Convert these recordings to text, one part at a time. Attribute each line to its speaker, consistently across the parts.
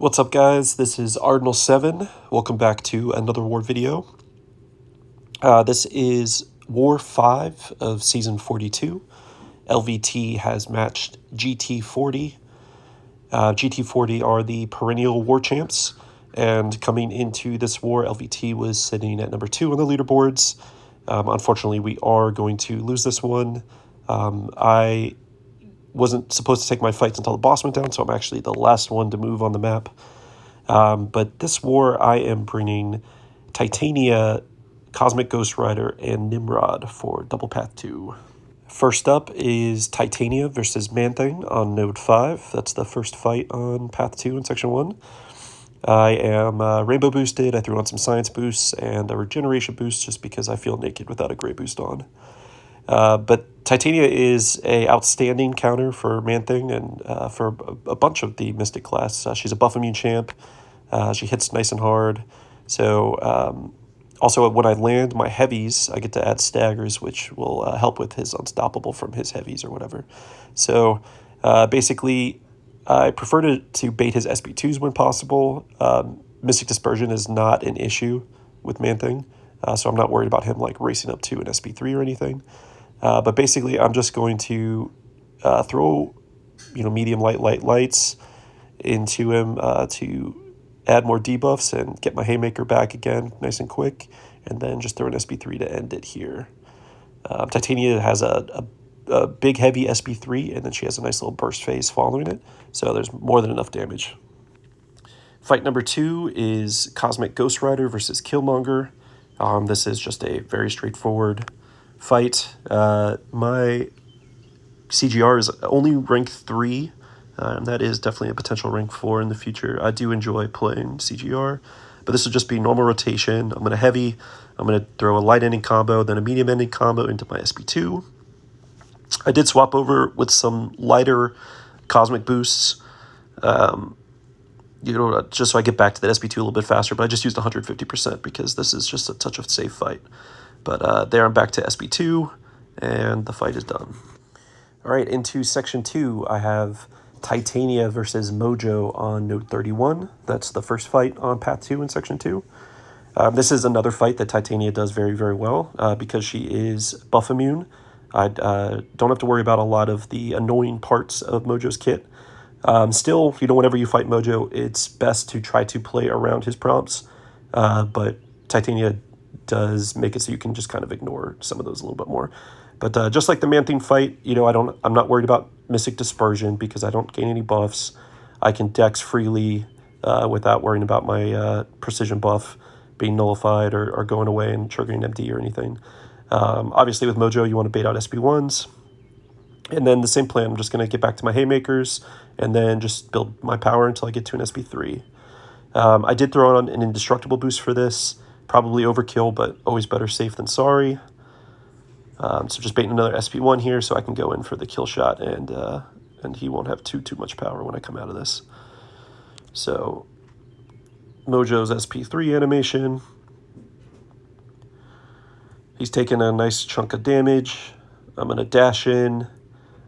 Speaker 1: What's up, guys? This is Ardinal7. Welcome back to another war video. This is War 5 of Season 42. LVT has matched GT40. GT40 are the perennial war champs, and coming into this war, LVT was sitting at number 2 on the leaderboards. Unfortunately, we are going to lose this one. I wasn't supposed to take my fights until the boss went down, so I'm actually the last one to move on the map. But this war, I am bringing Titania, Cosmic Ghost Rider, and Nimrod for Double Path 2. First up is Titania versus Man-Thing on Node 5. That's the first fight on Path 2 in Section 1. I am Rainbow boosted. I threw on some Science boosts and a Regeneration boost just because I feel naked without a Gray boost on. But Titania is a outstanding counter for Man-Thing and for a bunch of the Mystic class. She's a buff immune champ. She hits nice and hard. So also when I land my heavies, I get to add staggers, which will help with his unstoppable from his heavies or whatever. So basically, I prefer to bait his SB2s when possible. Mystic Dispersion is not an issue with Man-Thing, so I'm not worried about him like racing up to an SB3 or anything. But basically, I'm just going to throw, medium lights into him to add more debuffs and get my Haymaker back again nice and quick, and then just throw an SB3 to end it here. Titania has a big heavy SB3, and then she has a nice little burst phase following it, so there's more than enough damage. Fight number 2 is Cosmic Ghost Rider versus Killmonger. This is just a very straightforward fight. My CGR is only rank 3, and that is definitely a potential rank 4 in the future. I do enjoy playing CGR, but this will just be normal rotation. I'm going to heavy, I'm going to throw a light ending combo, then a medium ending combo into my SB2. I did swap over with some lighter cosmic boosts, just so I get back to that SB2 a little bit faster, but I just used 150% because this is just such a safe fight. But there I'm back to SB2, and the fight is done. All right, into Section 2, I have Titania versus Mojo on Node 31. That's the first fight on Path 2 in Section 2. This is another fight that Titania does very, very well because she is buff immune. I don't have to worry about a lot of the annoying parts of Mojo's kit. Still, whenever you fight Mojo, it's best to try to play around his prompts, but Titania does make it so you can just kind of ignore some of those a little bit more. But just like the Man-Thing fight, I'm not worried about Mystic Dispersion because I don't gain any buffs. I can dex freely without worrying about my precision buff being nullified or going away and triggering MD or anything. Obviously with Mojo, you want to bait out SB1s. And then the same plan, I'm just going to get back to my Haymakers and then just build my power until I get to an SB3. I did throw on an indestructible boost for this. Probably overkill, but always better safe than sorry. So just baiting another SP1 here so I can go in for the kill shot, and he won't have too much power when I come out of this. So Mojo's SP3 animation. He's taking a nice chunk of damage. I'm going to dash in.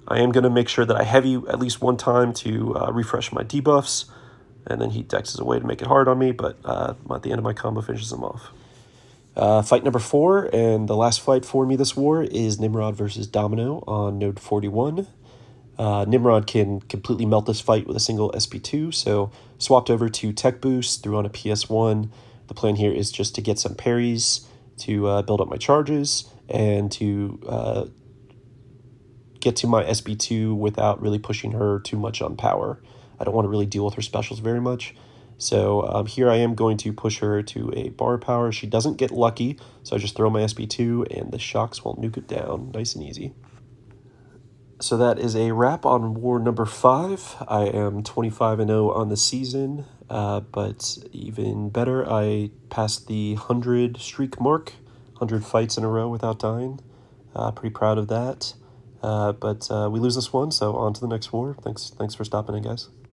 Speaker 1: I am going to make sure that I heavy at least one time to refresh my debuffs. And then he dexes away to make it hard on me, but at the end of my combo finishes him off. Fight number 4, and the last fight for me this war is Nimrod versus Domino on Node 41. Nimrod can completely melt this fight with a single SP2, so swapped over to Tech Boost, threw on a PS1. The plan here is just to get some parries to build up my charges and to get to my SB2 without really pushing her too much on power. I don't want to really deal with her specials very much. So here I am going to push her to a bar power. She doesn't get lucky, so I just throw my SB2 and the shocks will nuke it down nice and easy. So that is a wrap on war number 5. I am 25-0 on the season, but even better, I passed the 100 streak mark, 100 fights in a row without dying. Pretty proud of that. But we lose this one, so on to the next war. Thanks for stopping in, guys.